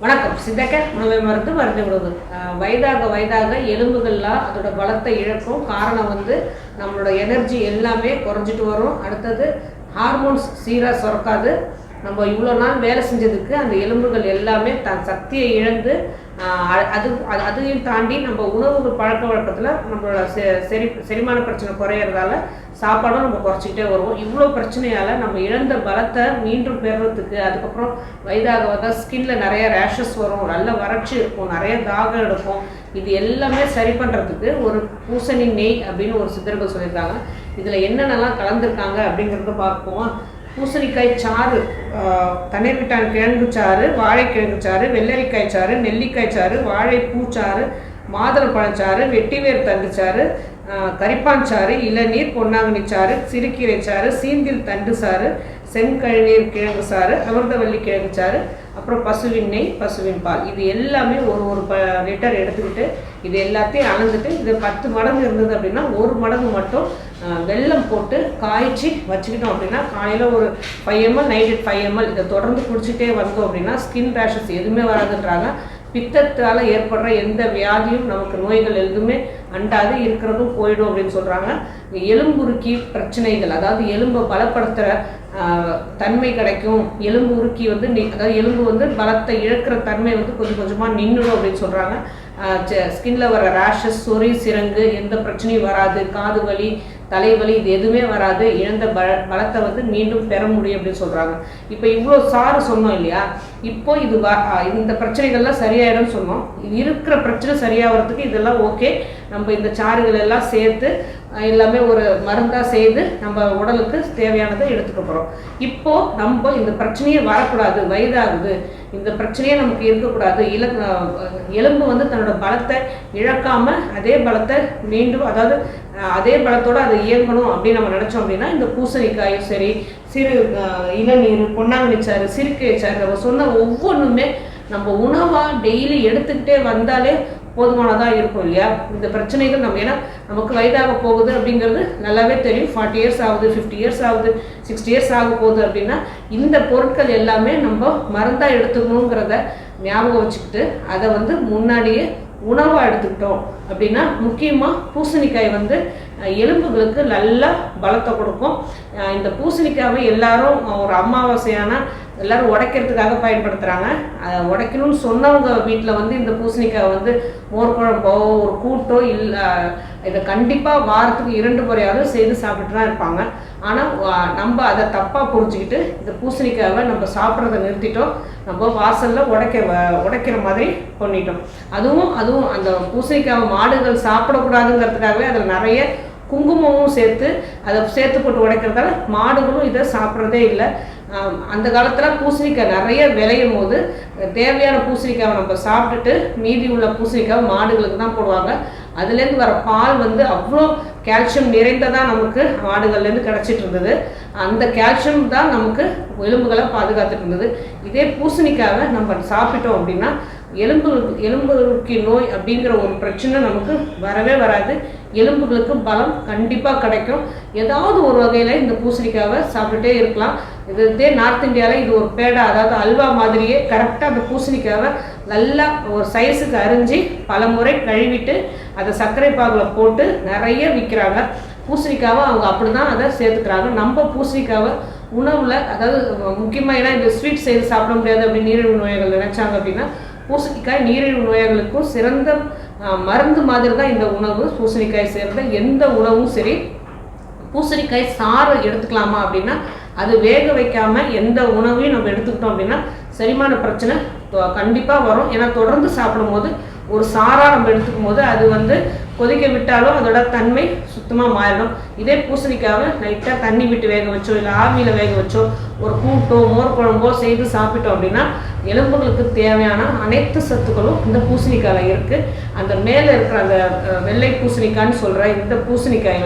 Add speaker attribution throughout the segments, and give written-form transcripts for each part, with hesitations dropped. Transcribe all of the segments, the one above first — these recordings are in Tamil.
Speaker 1: வணக்கம். சித்தக்க உணவை மருந்து மருந்து விடுவது. வயதாக வயதாக எலும்புகள்லாம் அதோட பலத்தை இழக்கும். காரணம் நம்மளோட எனர்ஜி எல்லாமே குறைஞ்சிட்டு வரும். அடுத்தது ஹார்மோன்ஸ் சீராக சுரக்காது. நம்ம இவ்வளோ நாள் வேலை செஞ்சதுக்கு அந்த எலும்புகள் எல்லாமே தன் சக்தியை இழந்து அதையும் தாண்டி நம்ம உணவுகள் பழக்க வழக்கத்தில் நம்மளோட செரிமான பிரச்சனை குறையிறதால சாப்பாடும் நம்ம குறைச்சிக்கிட்டே வருவோம். இவ்வளோ பிரச்சனையால் நம்ம இழந்த பலத்தை மீண்டும் பெறுறதுக்கு, அதுக்கப்புறம் வயதாக ஸ்கின்ல நிறைய ரேஷஸ் வரும், நல்ல வறட்சி இருக்கும், நிறைய தாகம் எடுக்கும். இது எல்லாமே சரி பண்ணுறதுக்கு ஒரு பூசணி நெய் அப்படின்னு ஒரு சித்தர்கள் சொல்லியிருக்காங்க. இதில் என்னென்னலாம் கலந்துருக்காங்க அப்படிங்கிறத பார்ப்போம். பூசணிக்காய் சாறு, தண்ணீர்விட்டான் கிழங்கு சாறு, வாழைக்கிழங்கு சாறு, வெள்ளரிக்காய் சாறு, நெல்லிக்காய் சாறு, வாழைப்பூச்சாறு, மாதுளம்பழச்சாறு, வெட்டிவேர் தண்டு சாறு, கரிப்பான் சாறு, இளநீர், பொன்னாங்கண்ணி சாறு, சிறுகீரை சாறு, சீந்தில் தண்டு சாறு, செங்கழுநீர் கிழங்கு சாறு, அமிர்தவல்லி கிழங்கு சாறு, அப்புறம் பசுவின் நெய், பசுவின் பால். இது எல்லாமே ஒரு லிட்டர் எடுத்துக்கிட்டு இது எல்லாத்தையும் அளந்துட்டு, இது 10 மடங்கு இருந்தது அப்படின்னா 1 மடங்கு மட்டும் வெல்லம் போட்டு காய்ச்சி வச்சுக்கிட்டோம் அப்படின்னா காலையில் ஒரு 5 ml, நைட்டு 5 ml இதை தொடர்ந்து குடிச்சிட்டே வந்தோம் அப்படின்னா ஸ்கின் ரேஷஸ் எதுவுமே வராதுன்றாங்க. பித்தத்தால் ஏற்படுற எந்த வியாதியும் நமக்கு நோய்கள் எதுவுமே அண்டாது, இருக்கிறதும் போயிடும் அப்படின்னு சொல்கிறாங்க. எலும்புருக்கி பிரச்சனைகள், அதாவது எலும்பை பலப்படுத்துகிற தன்மை கிடைக்கும். எலும்பு உருக்கி அதாவது எலும்பு பலத்தை இழக்கிற தன்மை கொஞ்சம் கொஞ்சமாக நின்றுடும் அப்படின்னு சொல்கிறாங்க. ஸ்கின்ல வர ரேஷஸ், சொறி, சிரங்கு எந்த பிரச்சனையும் வராது. காது வலி, தலைவலி இது எதுவுமே வராது. இழந்த பலத்தை மீண்டும் பெற முடியும் அப்படின்னு சொல்கிறாங்க. இப்போ இவ்வளோ சாறு சொன்னோம் இல்லையா, இப்போ இந்த பிரச்சனைகள்லாம் சரியாயிடும் சொன்னோம். இருக்கிற பிரச்சனை சரியாகிறதுக்கு இதெல்லாம் ஓகே. நம்ம இந்த சாறுகள் எல்லாம் சேர்த்து எல்லாமே ஒரு மருந்தாக செய்து நம்ம உடலுக்கு தேவையானதை எடுத்துக்க போகிறோம். இப்போது நம்ம இந்த பிரச்சனையே வரக்கூடாது, வயதாகுது, இந்த பிரச்சனையே நமக்கு இருக்கக்கூடாது, எலும்பு தன்னோட பலத்தை இழக்காமல் அதே பலத்தை மீண்டும், அதாவது அதே பலத்தோடு அதை இயங்கணும் அப்படின்னு நம்ம நினச்சோம் அப்படின்னா இந்த பூசணிக்காயும் சரி, இளநீர், பொன்னாங்கண்ணி சாறு, சிறுகீரை சாறு, நம்ம சொன்ன ஒவ்வொன்றுமே நம்ம உணவாக டெய்லி எடுத்துக்கிட்டே வந்தாலே போதுமானதாக இருக்கும் இல்லையா. இந்த பிரச்சனைகள் ஏன்னா நமக்கு வயதாக போகுது அப்படிங்கிறது நல்லாவே தெரியும். 40 years ஆகுது, 50 years ஆகுது, 60 years ஆக போகுது அப்படின்னா இந்த பொருட்கள் எல்லாமே நம்ம மருந்தாக எடுத்துக்கணுங்கிறத ஞாபகம் வச்சுக்கிட்டு அதை முன்னாடியே உணவாக எடுத்துக்கிட்டோம் அப்படின்னா, முக்கியமாக பூசணிக்காய் எலும்புகளுக்கு நல்லா பலத்தை கொடுக்கும். இந்த பூசணிக்காவை எல்லாரும் ஒரு அமாவாசையான எல்லாரும் உடைக்கிறதுக்காக பயன்படுத்துகிறாங்க. அதை உடைக்கணும்னு சொன்னவங்க வீட்டில் இந்த பூசணிக்காய் மோர் குழம்போ ஒரு கூட்டோ இல்லை, இதை கண்டிப்பாக வாரத்துக்கு 2 முறையாவது செய்து சாப்பிட்டு தான் இருப்பாங்க. ஆனால் நம்ம அதை தப்பாக புரிஞ்சுக்கிட்டு இந்த பூசணிக்காவை நம்ம சாப்பிட்றத நிறுத்திட்டோம். நம்ம வாசலில் உடைக்கிற மாதிரி பண்ணிட்டோம். அதுவும் அந்த பூசணிக்காவை மாடுகள் சாப்பிடக்கூடாதுங்கிறதுக்காகவே அதில் நிறைய குங்குமமும் சேர்த்து போட்டு உடைக்கிறதால மாடுகளும் இதை சாப்பிட்றதே இல்லை. அந்த காலத்தில் பூசணிக்காய் நிறைய விளையும் போது தேவையான பூசணிக்காவை நம்ம சாப்பிட்டுட்டு மீதி உள்ள பூசணிக்காவை மாடுகளுக்கு தான் போடுவாங்க. அதுலேருந்து வர பால் அவ்வளோ கால்சியம் நிறைந்ததாக நமக்கு மாடுகள்லேருந்து கிடச்சிட்டு இருந்தது. அந்த கால்சியம் தான் நமக்கு எலும்புகளை பாதுகாத்துட்டு இருந்தது. இதே பூசணிக்காவை நம்ம சாப்பிட்டோம் அப்படின்னா எலும்புக்கு நோய் அப்படிங்கிற ஒரு பிரச்சனை நமக்கு வரவே வராது. எலும்புகளுக்கு பலம் கண்டிப்பாக கிடைக்கும். ஏதாவது ஒரு வகையில் இந்த பூசணிக்காவை சாப்பிட்டுட்டே இருக்கலாம். இதே நார்த் இந்தியாவில் இது ஒரு பேடா, அதாவது அல்வா மாதிரியே கரெக்டாக அந்த பூசணிக்காவை நல்லா ஒரு சைஸுக்கு அரிஞ்சு பல முறை கழுவிட்டு அதை சர்க்கரை பாகில் போட்டு நிறைய விற்கிறாங்க. பூசணிக்காவை அவங்க அப்படி தான் அதை சேர்த்துக்கிறாங்க. நம்ம பூசணிக்காவை உணவில், அதாவது முக்கியமாக ஏன்னா இந்த ஸ்வீட் செய்து சாப்பிட முடியாது அப்படின்னு நீரிழிவு நோய்கள் நினைச்சாங்க அப்படின்னா பூசணிக்காய் நீரிழிவு நோய்களுக்கும் சிறந்த மருந்து மாதிரி தான் இந்த உணவு. பூசணிக்காய் சேர்ந்த எந்த உணவும் சரி, பூசணிக்காய் சாறு எடுத்துக்கலாமா அப்படின்னா அது வேக வைக்காமல் எந்த உணவையும் நம்ம எடுத்துக்கிட்டோம் அப்படின்னா செரிமான பிரச்சனை கண்டிப்பாக வரும். ஏன்னா தொடர்ந்து சாப்பிடும்போது ஒரு சாராக நம்ம எடுத்துக்கும் போது அது கொதிக்க விட்டாலும் அதோட தன்மை சுத்தமாக மாறிடும். இதே பூசணிக்காவை லைட்டாக தண்ணி விட்டு வேக வச்சோ இல்லை ஆவியில் வேக வச்சோ ஒரு கூட்டோ மோர் குழம்போ செய்து சாப்பிட்டோம் அப்படின்னா எலும்புகளுக்கு தேவையான அனைத்து சத்துக்களும் இந்த பூசணிக்காயில் இருக்குது. அந்த மேலே இருக்கிற அந்த வெள்ளை பூசணிக்காய்ன்னு சொல்கிற இந்த பூசணிக்காய்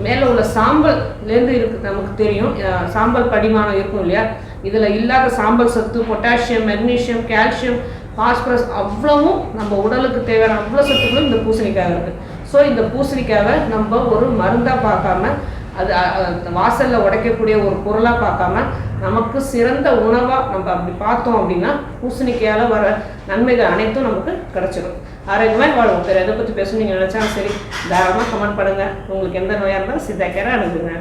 Speaker 1: மேலே உள்ள சாம்பல்லேருந்து இருக்குது. நமக்கு தெரியும் சாம்பல் படிமானம் இருக்கும் இல்லையா, இதில் இல்லாத சாம்பல் சத்து, பொட்டாசியம், மெக்னீஷியம், கால்சியம், பாஸ்பரஸ் அவ்வளவும் நம்ம உடலுக்கு தேவையான அவ்வளோ சத்துக்களும் இந்த பூசணிக்காய் இருக்குது. ஸோ இந்த பூசணிக்காவை நம்ம ஒரு மருந்தாக பார்க்காம, அது வாசலில் உடைக்கக்கூடிய ஒரு பொருளாக பார்க்காம நமக்கு சிறந்த உணவாக நம்ம அப்படி பார்த்தோம் அப்படின்னா பூசணிக்காயால் வர நன்மைகள் அனைத்தும் நமக்கு கிடச்சிடும். ஆரோக்கியமாக வாழ்வோம். வேறு எதை பற்றி பேசணும் நீங்கள் நினச்சாலும் சரி தாராளமாக கமெண்ட் பண்ணுங்கள். உங்களுக்கு எந்த நோயாக இருந்தாலும் சித்தா கேரை அணுகுங்க.